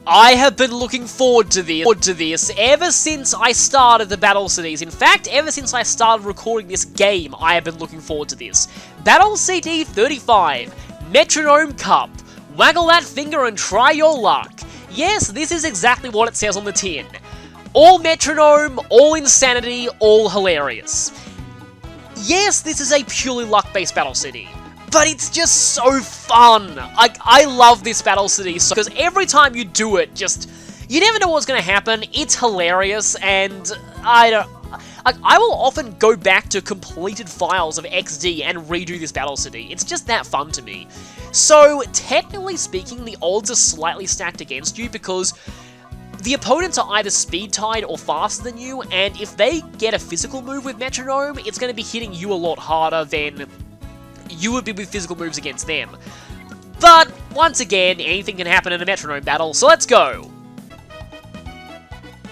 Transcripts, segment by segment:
I have been looking forward to this ever since I started the Battle Cities. In fact, ever since I started recording this game, I have been looking forward to this. Battle CD 35, Metronome Cup. Waggle that finger and try your luck. Yes, this is exactly what it says on the tin. All metronome, all insanity, all hilarious. Yes, this is a purely luck-based Battle City, but it's just so fun. I love this Battle City because every time you do it, you never know what's going to happen. It's hilarious, and I will often go back to completed files of XD and redo this Battle City. It's just that fun to me. So, technically speaking, the odds are slightly stacked against you because the opponents are either speed-tied or faster than you, and if they get a physical move with Metronome, it's going to be hitting you a lot harder than you would be with physical moves against them. But, once again, anything can happen in a Metronome battle, so let's go!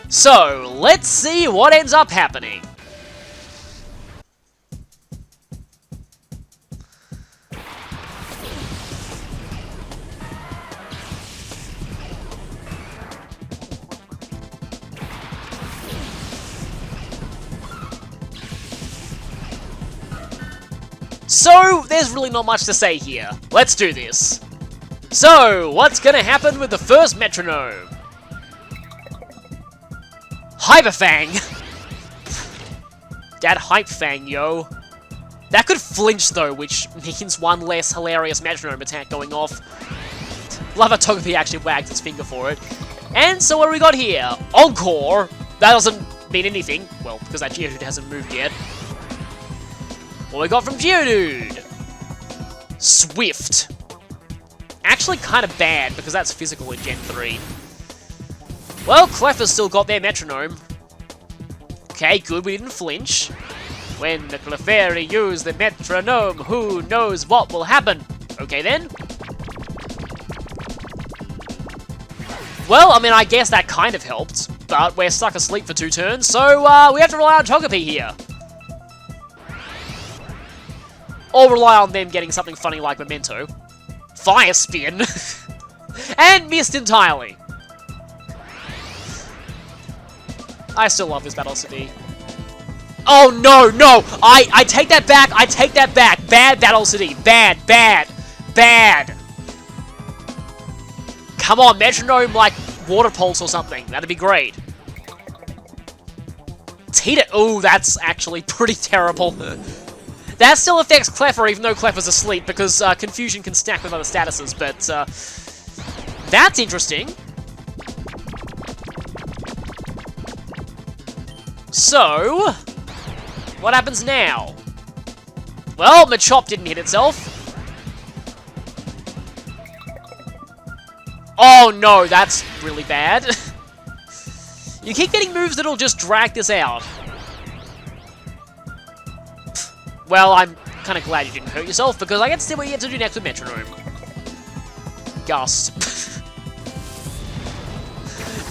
So, let's see what ends up happening. So, there's really not much to say here. Let's do this. So, what's gonna happen with the first Metronome? Hyperfang! Dad Hype Fang, yo. That could flinch though, which means one less hilarious Metronome attack going off. Love how Togepi actually wagged its finger for it. And so what do we got here? Encore! That doesn't mean anything. Well, because that Geodude hasn't moved yet. What we got from Geodude? Swift. Actually kind of bad, because that's physical in Gen 3. Well, Clefairy's still got their Metronome. Okay, good, we didn't flinch. When the Clefairy use the Metronome, who knows what will happen? Okay then. Well, I mean, I guess that kind of helped, but we're stuck asleep for 2 turns, so we have to rely on Togepi here. Or rely on them getting something funny like Memento. Fire Spin! And missed entirely. I still love this Battle City. Oh no, no! I take that back, I take that back! Bad Battle City! Bad, bad, bad! Come on, Metronome like Water Pulse or something. That'd be great. Tita. Ooh, that's actually pretty terrible. That still affects Clefairy, even though Clefairy's asleep, because Confusion can stack with other statuses, but that's interesting. So, what happens now? Well, Machop didn't hit itself. Oh no, that's really bad. You keep getting moves that'll just drag this out. Well, I'm kind of glad you didn't hurt yourself, because I get to see what you get to do next with Metronome. Gust.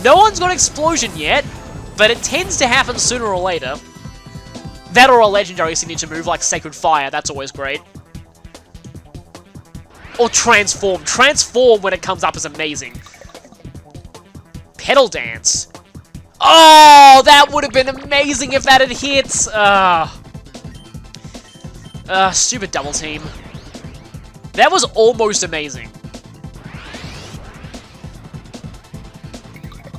No one's got Explosion yet, but it tends to happen sooner or later. That or a legendary signature move like Sacred Fire, that's always great. Or Transform. Transform when it comes up is amazing. Pedal Dance. Oh, that would have been amazing if that had hit. Stupid double team. That was almost amazing.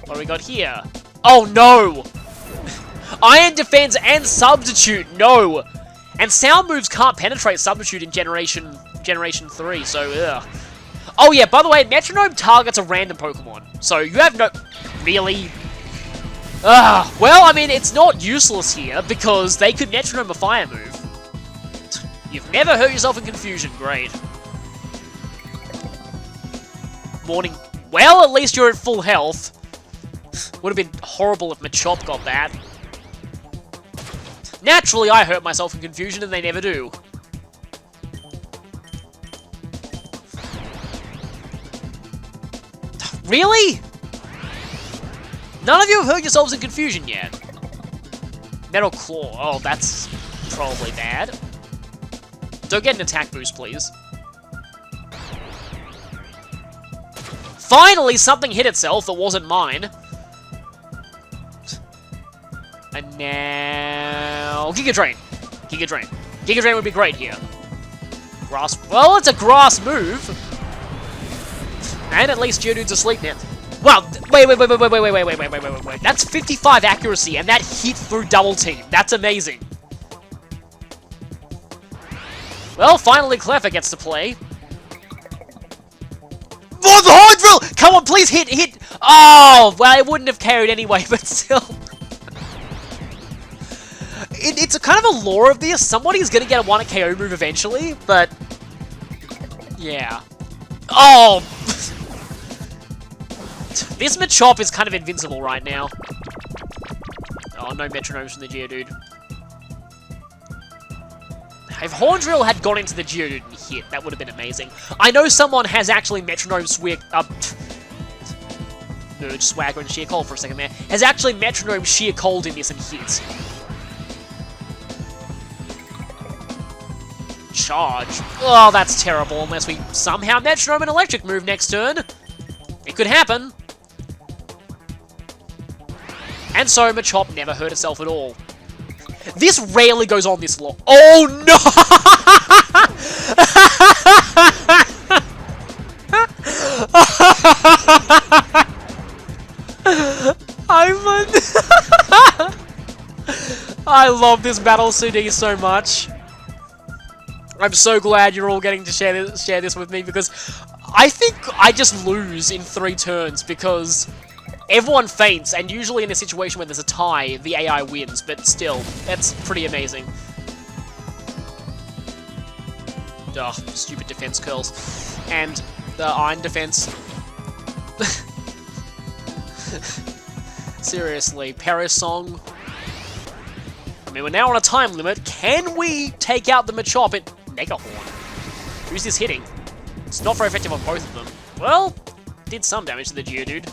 What do we got here? Oh no! Iron Defense and Substitute, no! And sound moves can't penetrate Substitute in Generation 3, so ugh. Oh yeah, by the way, Metronome targets a random Pokemon, so you have no... Really? Well, I mean, it's not useless here, because they could Metronome a fire move. You've never hurt yourself in Confusion, great. Morning. Well, at least you're at full health. Would have been horrible if Machop got that. Naturally, I hurt myself in Confusion, and they never do. Really? None of you have hurt yourselves in Confusion yet. Metal Claw. Oh, that's probably bad. Don't get an attack boost, please. Finally, something hit itself that wasn't mine. And now... Giga Drain. Giga Drain. Giga Drain would be great here. Grass... Well, it's a grass move. And at least Geodude's asleep now. Well, wait. That's 55 accuracy, and that hit through double team. That's amazing. Well, finally Cleffa gets to play. Oh, the hard drill! Come on, please hit! Oh, well, it wouldn't have carried anyway, but still. It's a kind of a lore of this. Somebody's gonna get a 1 KO move eventually, but... Yeah. Oh! This Machop is kind of invincible right now. Oh, no Metronomes from the Geodude. If Horn Drill had gone into the Geodude and hit, that would have been amazing. I know someone has actually Metronome Nerd Swagger and Sheer Cold for a second there. Has actually Metronome Sheer Cold in this and hit. Charge. Oh, that's terrible, unless we somehow Metronome an Electric move next turn. It could happen. And so Machop never hurt itself at all. This rarely goes on this long. Oh no! I love this battle CD so much. I'm so glad you're all getting to share this with me, because I think I just lose in 3 turns because everyone faints, and usually in a situation where there's a tie, the AI wins, but still, that's pretty amazing. Ugh, stupid defense curls. And the iron defense. Seriously, Parasong. I mean, we're now on a time limit. Can we take out the Machop at Mega Horn? Who's this hitting? It's not very effective on both of them. Well, did some damage to the Geodude.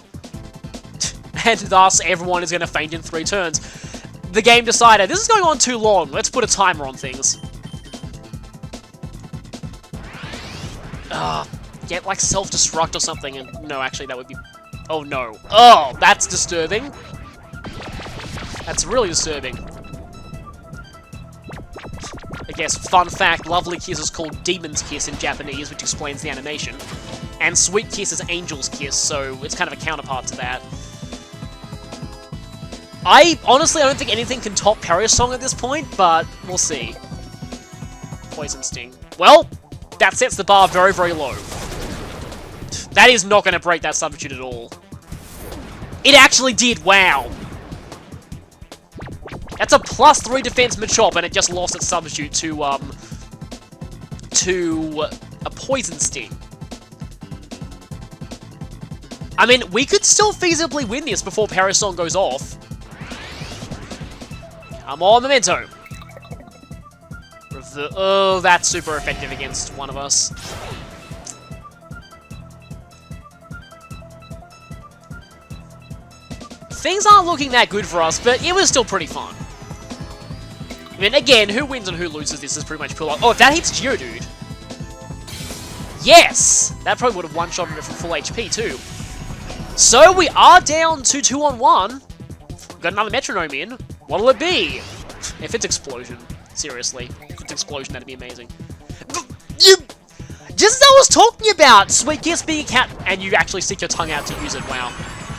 And thus, everyone is going to faint in 3 turns. The game decided, this is going on too long. Let's put a timer on things. Get, like, self-destruct or something. And no, actually, that would be... Oh, no. Oh, that's disturbing. That's really disturbing. I guess, fun fact, Lovely Kiss is called Demon's Kiss in Japanese, which explains the animation. And Sweet Kiss is Angel's Kiss, so it's kind of a counterpart to that. Honestly, I don't think anything can top Parasong at this point, but we'll see. Poison Sting. Well, that sets the bar very, very low. That is not going to break that substitute at all. It actually did, wow. That's a +3 defense Machop, and it just lost its substitute to a Poison Sting. I mean, we could still feasibly win this before Parasong goes off. Come on, Memento. Oh, that's super effective against one of us. Things aren't looking that good for us, but it was still pretty fun. I mean, again, who wins and who loses this is pretty much pure luck. Oh, if that hits Geodude. Yes! That probably would have one-shotted it from full HP, too. So, we are down to 2-on-1. Got another Metronome in. What'll it be? If it's Explosion. Seriously. If it's Explosion, that'd be amazing. Just as I was talking about Sweet Kiss being a cat, and you actually stick your tongue out to use it, wow.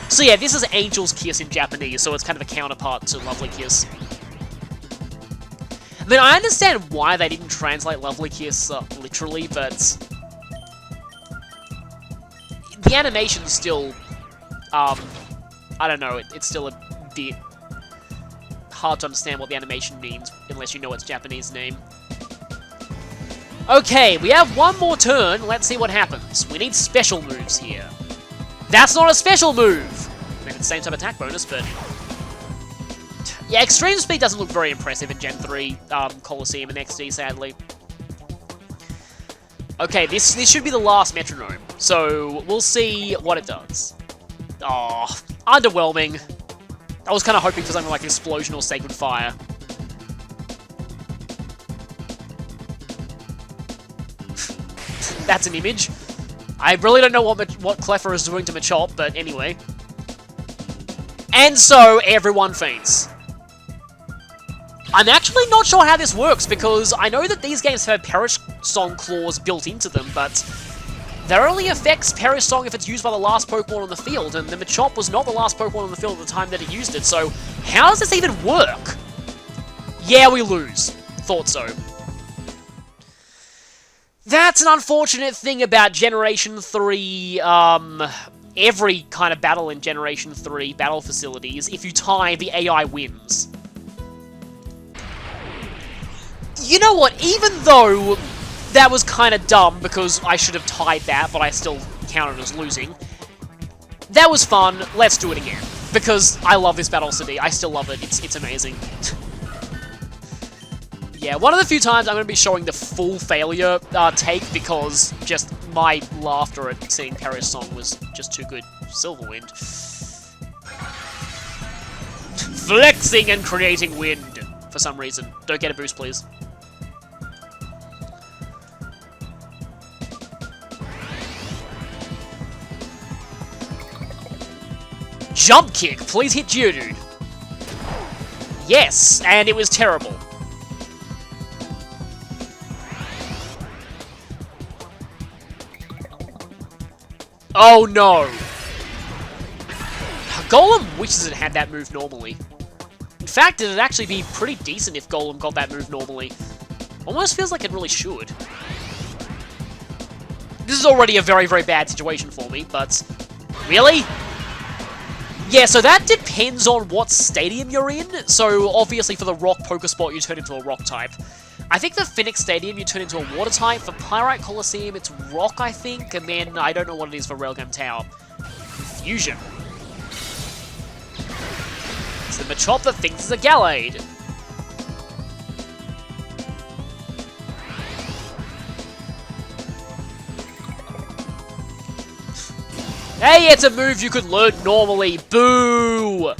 So yeah, this is Angel's Kiss in Japanese, so it's kind of a counterpart to Lovely Kiss. I mean, I understand why they didn't translate Lovely Kiss literally, but the animation's still, I don't know, it's still a bit hard to understand what the animation means unless you know its Japanese name. Okay, we have one more turn. Let's see what happens. We need special moves here. That's not a special move! I mean, it's the same type of attack bonus, but... Yeah, Extreme Speed doesn't look very impressive in Gen 3 Colosseum and XD, sadly. Okay, this should be the last Metronome, so we'll see what it does. Oh, underwhelming. I was kind of hoping for something like Explosion or Sacred Fire. That's an image. I really don't know what Cleffa is doing to Machop, but anyway. And so, everyone faints. I'm actually not sure how this works, because I know that these games have Perish Song clause built into them, but that only affects Perish Song if it's used by the last Pokemon on the field, and the Machop was not the last Pokemon on the field at the time that it used it, so how does this even work? Yeah, we lose. Thought so. That's an unfortunate thing about Generation 3, every kind of battle in Generation 3 battle facilities. If you tie, the AI wins. You know what, even though that was kind of dumb because I should have tied that, but I still counted as losing, that was fun, let's do it again. Because I love this battle city, I still love it, it's amazing. Yeah, one of the few times I'm going to be showing the full failure take because just my laughter at seeing Perish Song was just too good. Silverwind. Flexing and creating wind for some reason. Don't get a boost, please. Jump kick, please hit Geodude. Yes, and it was terrible. Oh no! Golem wishes it had that move normally. In fact, it'd actually be pretty decent if Golem got that move normally. Almost feels like it really should. This is already a very, very bad situation for me, but... Really? Yeah, so that depends on what stadium you're in. So, obviously for the Rock Pokespot, you turn into a Rock type. I think the Phoenix Stadium, you turn into a Water type. For Pyrite Coliseum, it's Rock, I think. And then, I don't know what it is for Railgun Tower. Fusion. It's the Machop that thinks it's a Gallade. Hey, it's a move you could learn normally. Boo!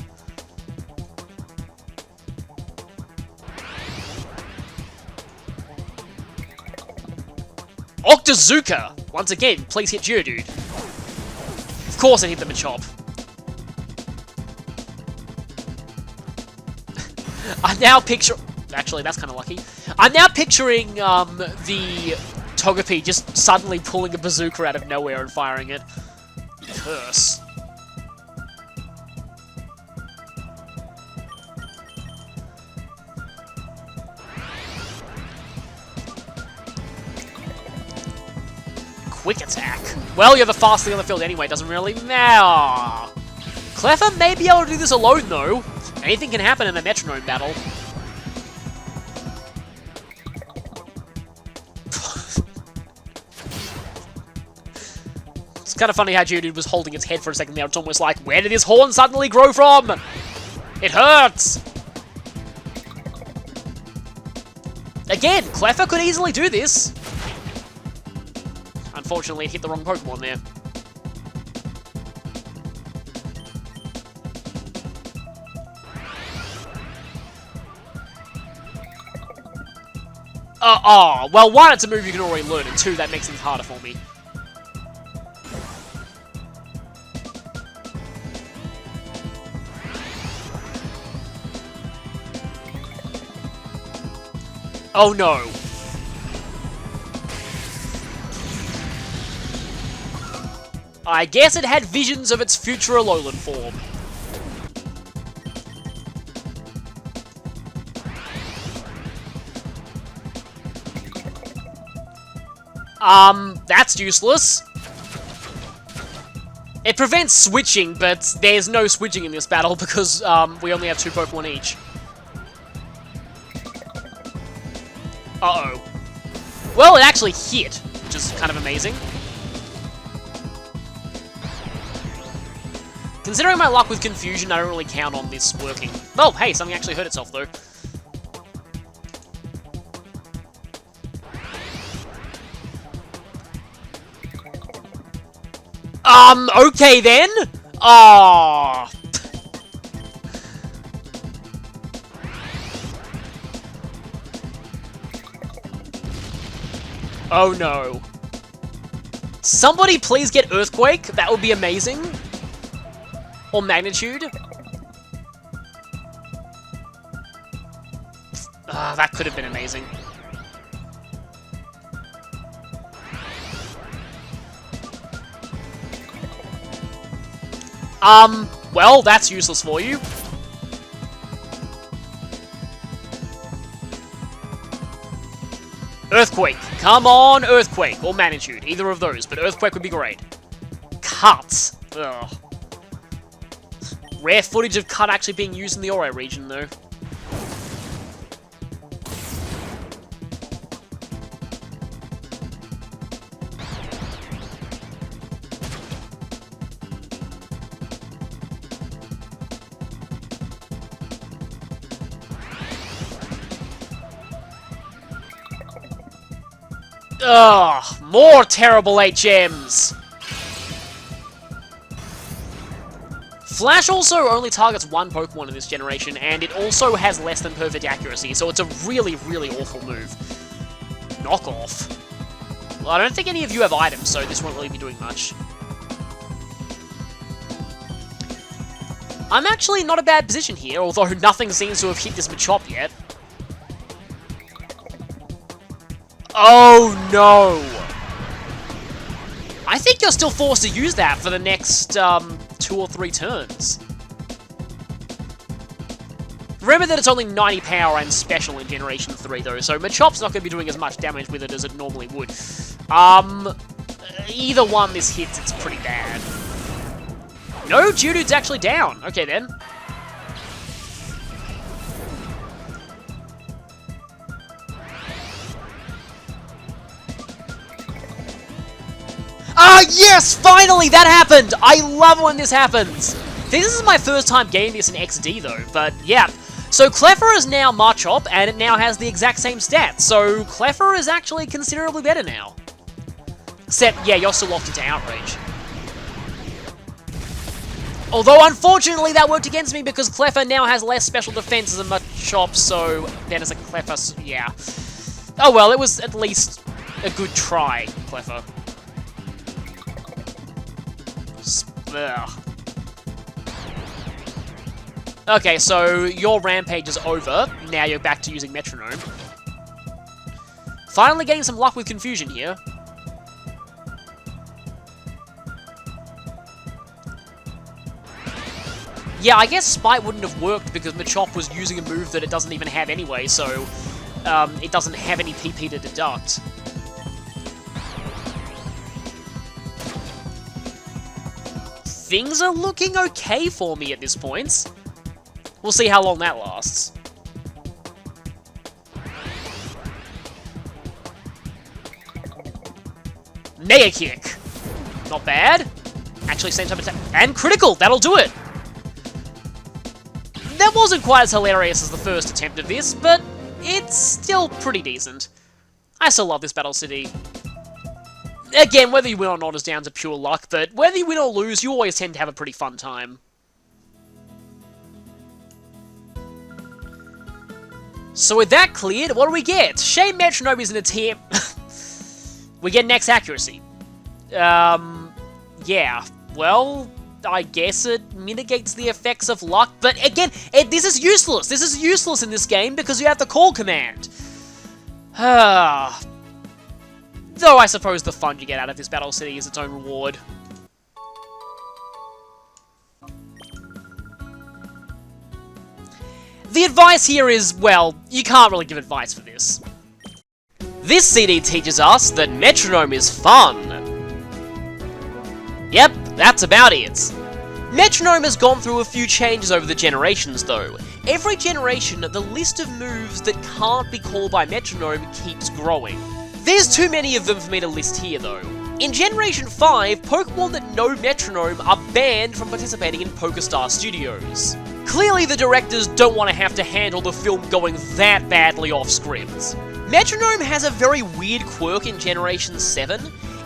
Octazooka! Once again, please hit Geodude. Of course I hit the Machop. I'm now picture... Actually, that's kind of lucky. I'm now picturing the Togepi just suddenly pulling a bazooka out of nowhere and firing it. Curse. Quick attack. Well, you're the fastest thing on the field anyway, doesn't really matter. Cleffa may be able to do this alone, though. Anything can happen in a Metronome battle. It's kind of funny how Geodude was holding its head for a second there. It's almost like, where did his horn suddenly grow from? It hurts! Again, Cleffa could easily do this. Unfortunately, it hit the wrong Pokemon there. Well, one, it's a move you can already learn, and two, that makes things harder for me. Oh no. I guess it had visions of its future Alolan form. That's useless. It prevents switching, but there's no switching in this battle because, we only have 2 Pokemon each. Uh-oh. Well, it actually hit, which is kind of amazing. Considering my luck with Confusion, I don't really count on this working. Oh, hey, something actually hurt itself, though. Okay then? Aww. Oh no. Somebody please get Earthquake. That would be amazing. Or Magnitude. That could have been amazing. Well, that's useless for you. Earthquake. Come on, Earthquake. Or Magnitude. Either of those, but Earthquake would be great. Cut. Ugh. Rare footage of Cut actually being used in the Ori region, though. Ugh, more terrible HMs! Flash also only targets one Pokemon in this generation, and it also has less than perfect accuracy, so it's a really, really awful move. Knockoff. Well, I don't think any of you have items, so this won't really be doing much. I'm actually not a bad position here, although nothing seems to have hit this Machop yet. Oh no! I think you're still forced to use that for the next 2 or 3 turns. Remember that it's only 90 power and special in Generation 3 though, so Machop's not going to be doing as much damage with it as it normally would. Either one this hits, it's pretty bad. No, Geodude's actually down. Okay then. Ah, yes! Finally, that happened! I love when this happens! This is my first time getting this in XD, though, but yeah. So Clefairy is now Machop, and it now has the exact same stats, so Clefairy is actually considerably better now. Except, yeah, you're still locked into Outrage. Although, unfortunately, that worked against me because Clefairy now has less special defense as a Machop, so then as a Clefairy, yeah. Oh well, it was at least a good try, Clefairy. Ugh. Okay, so your rampage is over. Now you're back to using Metronome. Finally getting some luck with Confusion here. Yeah, I guess Spite wouldn't have worked because Machop was using a move that it doesn't even have anyway, so it doesn't have any PP to deduct. Things are looking okay for me at this point. We'll see how long that lasts. Mega Kick. Not bad. Actually, same type of attack. And critical. That'll do it. That wasn't quite as hilarious as the first attempt of this, but it's still pretty decent. I still love this Battle City. Again, whether you win or not is down to pure luck, but whether you win or lose, you always tend to have a pretty fun time. So with that cleared, what do we get? Shame Metronome isn't a tier. We get next accuracy. Yeah. Well, I guess it mitigates the effects of luck, but again, this is useless. This is useless in this game because you have the call command. Though I suppose the fun you get out of this Battle City is its own reward. The advice here is, well, you can't really give advice for this. This CD teaches us that Metronome is fun. Yep, that's about it. Metronome has gone through a few changes over the generations though. Every generation, the list of moves that can't be called by Metronome keeps growing. There's too many of them for me to list here though. In Generation 5, Pokemon that know Metronome are banned from participating in PokeStar Studios. Clearly the directors don't want to have to handle the film going that badly off script. Metronome has a very weird quirk in Generation 7.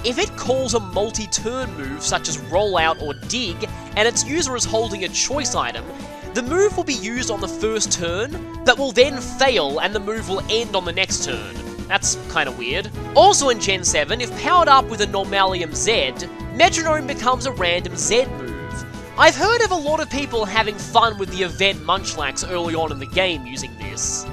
If it calls a multi-turn move such as Rollout or Dig, and its user is holding a choice item, the move will be used on the first turn, but will then fail and the move will end on the next turn. That's kind of weird. Also in Gen 7, if powered up with a Normalium Z, Metronome becomes a random Z move. I've heard of a lot of people having fun with the event Munchlax early on in the game using this.